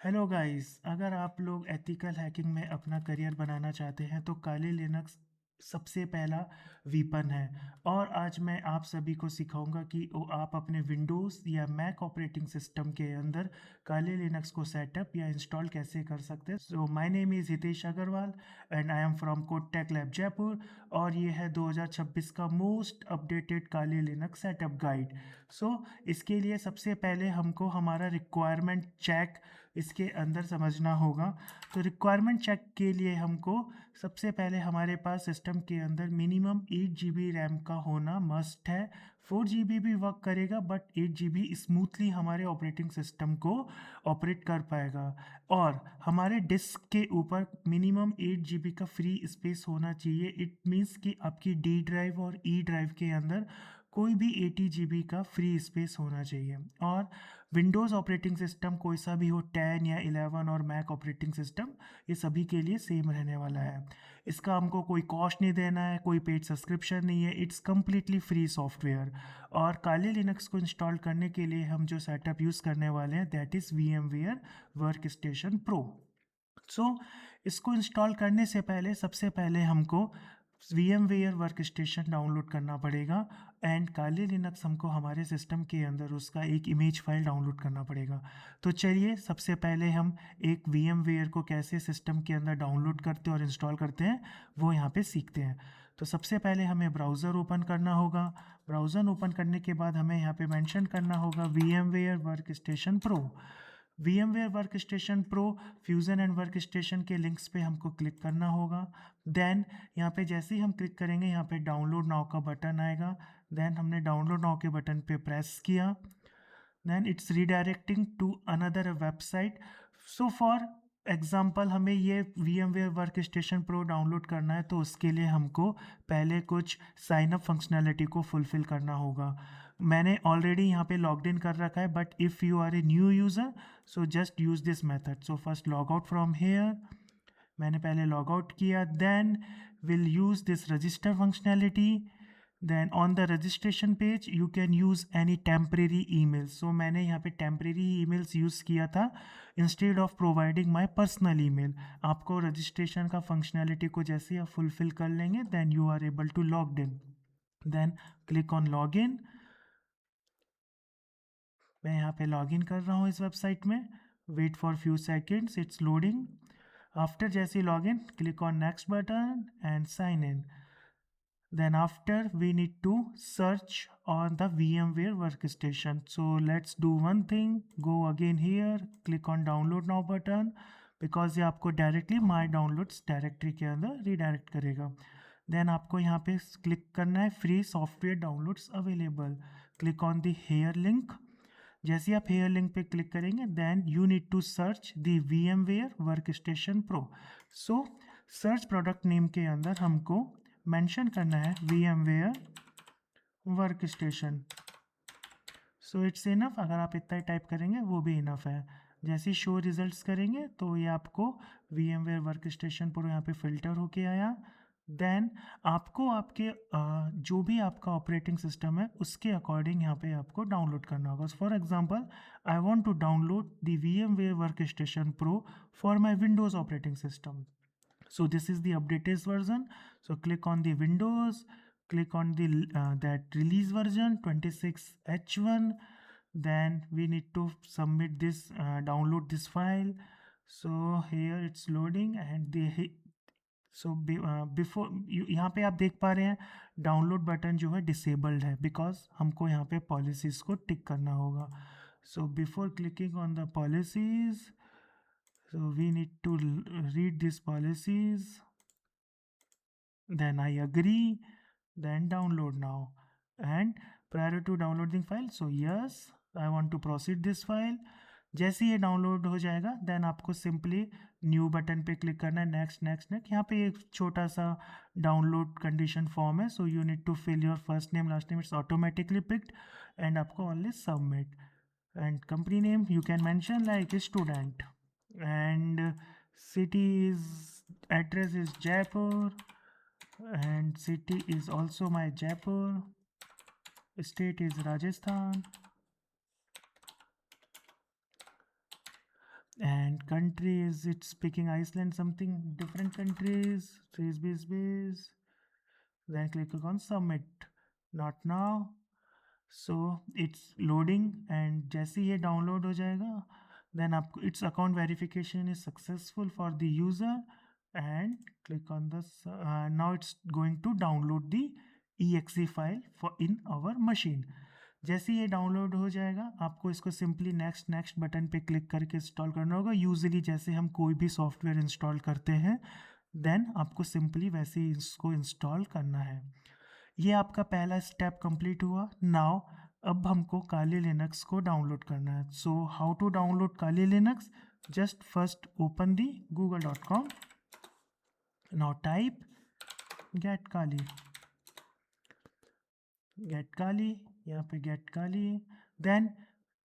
Hello guys, अगर आप लोग एथिकल हैकिंग में अपना करियर बनाना चाहते हैं तो काली लिनक्स सबसे पहला वीपन है। और आज मैं आप सभी को सिखाऊंगा कि आप अपने विंडोज़ या मैक ऑपरेटिंग सिस्टम के अंदर काली लिनक्स को सेटअप या इंस्टॉल कैसे कर सकते हैं। So my name is Hitesh Agarwal and I am from Code Lab Jaipur. और ये है 2026 का most updated Kali Linux setup guide. So इसके लिए सबसे पहले हमको हमारा रिक्वायरमेंट चेक इसके अंदर समझना होगा। तो रिक्वायरमेंट चेक के लिए हमको सबसे पहले हमारे पास सिस्टम के अंदर मिनिमम 8 GB रैम का होना मस्ट है। 4 GB भी वर्क करेगा बट 8 GB स्मूथली हमारे ऑपरेटिंग सिस्टम को ऑपरेट कर पाएगा। और हमारे डिस्क के ऊपर मिनिमम 8 GB का फ्री स्पेस होना चाहिए। इट मीन्स कि आपकी डी ड्राइव और ई ड्राइव के अंदर कोई भी 80 GB का फ्री स्पेस होना चाहिए। और विंडोज़ ऑपरेटिंग सिस्टम कोई सा भी हो, 10 या 11 और मैक ऑपरेटिंग सिस्टम, ये सभी के लिए सेम रहने वाला है। इसका हमको कोई कॉस्ट नहीं देना है, कोई पेड सब्सक्रिप्शन नहीं है, इट्स कम्प्लीटली फ्री सॉफ्टवेयर। और काली लिनक्स को इंस्टॉल करने के लिए हम जो सेटअप यूज़ करने वाले हैं that is VMware work station pro. So इसको इंस्टॉल करने से पहले सबसे पहले हमको VMware वर्क स्टेशन डाउनलोड करना पड़ेगा। एंड काली लिनक्स हमको हमारे सिस्टम के अंदर उसका एक इमेज फाइल डाउनलोड करना पड़ेगा। तो चलिए सबसे पहले हम एक VMware को कैसे सिस्टम के अंदर डाउनलोड करते हैं और इंस्टॉल करते हैं वो यहाँ पे सीखते हैं। तो सबसे पहले हमें ब्राउज़र ओपन करना होगा। ब्राउज़र ओपन करने के बाद हमें यहाँ पे मेंशन करना होगा VMware work station pro. VMware work station pro fusion and work station के लिंक्स पे हमको क्लिक करना होगा। देन यहाँ पे जैसे ही हम क्लिक करेंगे यहाँ पे डाउनलोड नाउ का बटन आएगा। देन हमने डाउनलोड नाउ के बटन पे प्रेस किया। Then it's redirecting to another website. So for example हमें ये VMware work station pro download करना है तो उसके लिए हमको पहले कुछ साइन अप फंक्शनैलिटी को फुलफ़िल करना होगा। मैंने ऑलरेडी यहाँ पे लॉग्ड इन कर रखा है but if you are a new user so just use this method. So first log out from here. मैंने पहले लॉग आउट किया। Then will use this register functionality. Then on the registration page you can use any temporary email. So मैंने यहाँ पे temporary emails use किया था instead of providing my personal email. आपको registration का फंक्शनैलिटी को जैसे आप फुलफ़िल कर लेंगे then you are able to log in. Then click on log in. मैं यहाँ पे लॉग इन कर रहा हूँ इस वेबसाइट में। Wait for few seconds, it's loading. After जैसे log in click on next button and sign in. Then after we need to search on the VMware workstation. So let's do one thing, go again here, click on download now button because ये आपको directly माई downloads directory के अंदर redirect करेगा। Then आपको यहाँ पे click करना है free software downloads available. Click on the here link. जैसे ही आप हेयर लिंक पे क्लिक करेंगे then you need to search the VMware work station pro. So search product name के अंदर हमको मेंशन करना है VMware workstation. So it's enough. अगर आप इतना ही टाइप करेंगे वो भी इनफ है। जैसे ही शो रिजल्ट्स करेंगे तो ये आपको VMware वर्क स्टेशन पर यहाँ पे फिल्टर होके आया। देन आपको आपके जो भी आपका ऑपरेटिंग सिस्टम है उसके अकॉर्डिंग यहाँ पे आपको डाउनलोड करना होगा। For example I want to download the VMware work station pro for my Windows operating system. So this is the updated version. So click on the Windows, click on the that release version 26H1. Then we need to submit this, download this file. So here it's loading and the so before यहाँ पे आप देख पा रहे हैं download button जो है disabled है बिकॉज हमको यहाँ पे पॉलिसीज़ को टिक करना होगा। So before clicking on the policies so we need to read these policies, then I agree, then download now. And prior to downloading file, so yes, I want to proceed this file. जैसे ये download हो जाएगा then आपको simply new button पे click करना है, next next next. यहाँ पे एक छोटा सा डाउनलोड कंडीशन फॉर्म है। So you need to fill your first name last name, it's automatically picked. And आपको only submit. And company name you can mention like student. And city is address is Jaipur and city is also my Jaipur. State is Rajasthan and and countries. It's speaking Iceland, something different countries. Space. Then click on submit. Not now. So it's loading and जैसे ये download हो जाएगा then आपको its account verification is successful for the user and click on this. Now it's going to download the exe file for in our machine. जैसे ये download हो जाएगा आपको इसको सिंपली नेक्स्ट नेक्स्ट बटन पे क्लिक करके install करना होगा. यूजुअली जैसे हम कोई भी सॉफ्टवेयर इंस्टॉल करते हैं देन आपको सिंपली वैसे ही इसको इंस्टॉल करना है. ये आपका पहला स्टेप कंप्लीट हुआ. नाउ अब हमको काली लिनक्स को डाउनलोड करना है. So how to download Kali Linux? Just first open the google.com. Now type get Kali. यहाँ पे get Kali. Then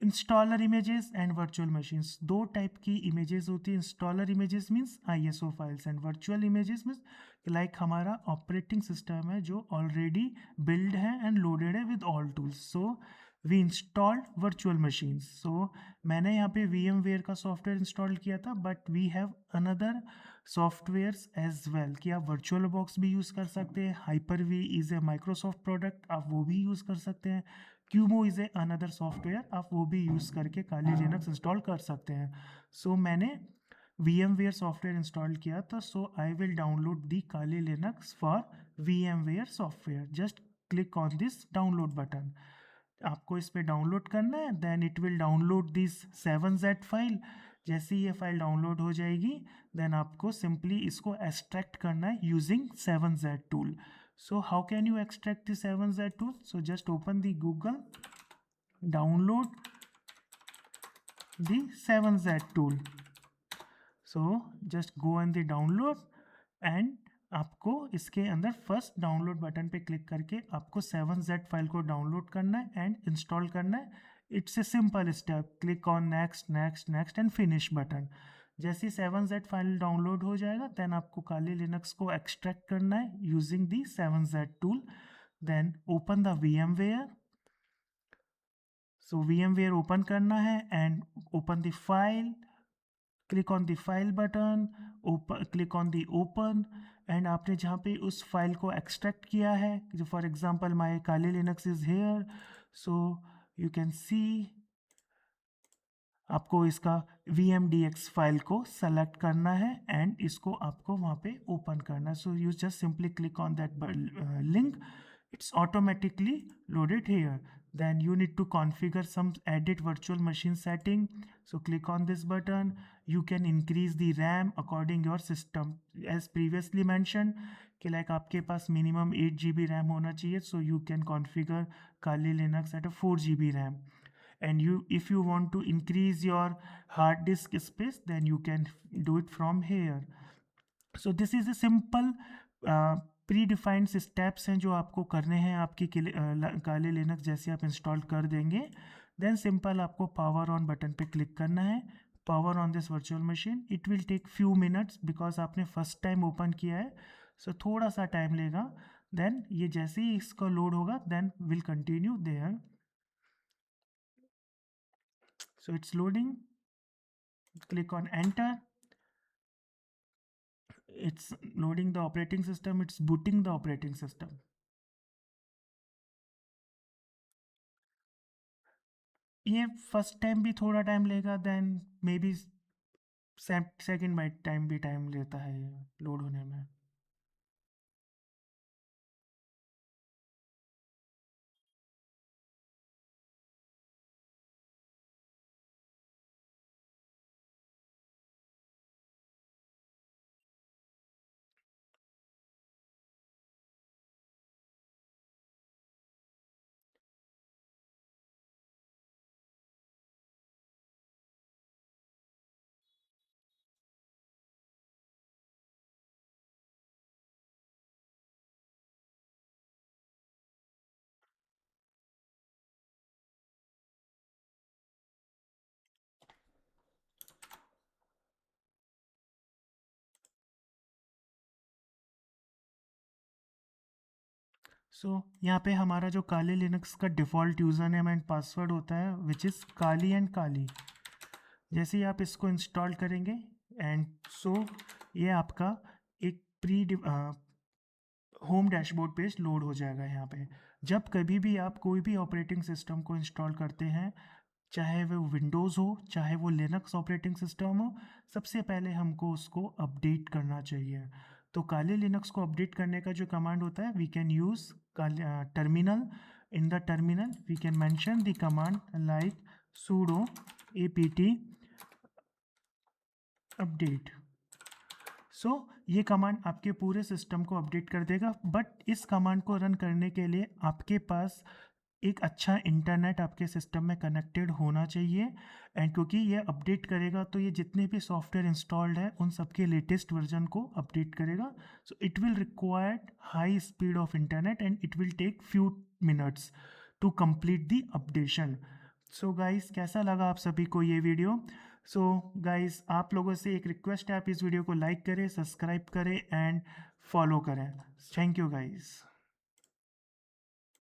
installer images and virtual machines. दो टाइप की इमेजेस होती है. Installer images means ISO files and virtual images means like हमारा operating system है जो already build है एंड लोडेड है with all tools. So we installed virtual machines. So मैंने यहाँ पे VMware का सॉफ्टवेयर इंस्टॉल किया था but we have another softwares as well कि आप वर्चुअल बॉक्स भी यूज़ कर सकते हैं. Hyper-V is a Microsoft product, आप वो भी यूज़ कर सकते हैं. Cuomo is a another software, आप वो भी यूज़ करके काली लिनक्स इंस्टॉल कर सकते हैं. सो मैंने VMware सॉफ्टवेयर इंस्टॉल किया था. So I will download the Kali Linux for VMware software. Just click on this download button. आपको इस पर डाउनलोड करना है. Then it will download this 7z file. जैसे ये फाइल डाउनलोड हो जाएगी देन आपको सिंपली इसको एक्सट्रैक्ट करना है using 7z tool. So how can you extract the 7z tool? So just open the Google, download the 7z tool. So just go on the download and आपको इसके अंदर first download button पे click करके आपको 7z file को download करना है and install करना है. It's a simple step. Click on next next next and finish button. जैसे 7z फाइल डाउनलोड हो जाएगा देन आपको काली लिनक्स को एक्सट्रैक्ट करना है using the 7z tool. Then open the VMware. So VMware open करना है and open the file. Click on the file button. Click on the open and आपने जहाँ पे उस फाइल को एक्सट्रैक्ट किया है, जो for example my Kali Linux is here. So you can see आपको इसका VMDX फाइल को सेलेक्ट करना है एंड इसको आपको वहाँ पे ओपन करना है. So you just simply click on that link. It's automatically loaded here. Then you need to configure some edit virtual machine setting. So click on this button. You can increase the RAM according your system. As previously mentioned कि like आपके पास minimum 8 GB RAM होना चाहिए. So you can configure Kali Linux at a 4 GB RAM. And if you want to increase your hard disk space, then you can do it from here. So this is a simple pre defined steps हैं जो आपको करने हैं आपकी काली Linux जैसे आप install कर देंगे. देन सिंपल आपको पावर ऑन बटन पे क्लिक करना है. Power on this virtual machine. It will take few minutes because आपने फर्स्ट टाइम ओपन किया है. सो थोड़ा सा टाइम लेगा. देन ये जैसे ही इसका लोड होगा then will continue there. So it's loading. Click on enter. It's loading the operating system. It's booting the operating system. ये फर्स्ट टाइम भी थोड़ा टाइम लेगा. Then maybe second by time भी time लेता है ये load होने में. सो यहाँ पे हमारा जो काली लिनक्स का default user name and password होता है विच इज़ काली एंड काली. जैसे ही आप इसको इंस्टॉल करेंगे एंड ये आपका एक होम डैशबोर्ड पेज लोड हो जाएगा यहाँ पे। जब कभी भी आप कोई भी ऑपरेटिंग सिस्टम को इंस्टॉल करते हैं, चाहे वो विंडोज़ हो, चाहे वो लिनक्स ऑपरेटिंग सिस्टम हो, सबसे पहले हमको उसको अपडेट करना चाहिए। तो काले लिनक्स को अपडेट करने का जो कमांड होता है, we can use terminal. In the terminal we can mention the command like sudo apt update. ये कमांड आपके पूरे सिस्टम को अपडेट कर देगा, बट इस कमांड को रन करने के लिए आपके पास एक अच्छा इंटरनेट आपके सिस्टम में कनेक्टेड होना चाहिए। एंड क्योंकि ये अपडेट करेगा तो ये जितने भी सॉफ्टवेयर इंस्टॉल्ड है उन सबके लेटेस्ट वर्जन को अपडेट करेगा। So it will require high speed of internet and it will take few minutes to complete the updation. So guys, कैसा लगा आप सभी को ये वीडियो? सो गाइस, आप लोगों से एक रिक्वेस्ट है, आप इस वीडियो को लाइक करें, सब्सक्राइब करें एंड फॉलो करें। Thank you guys.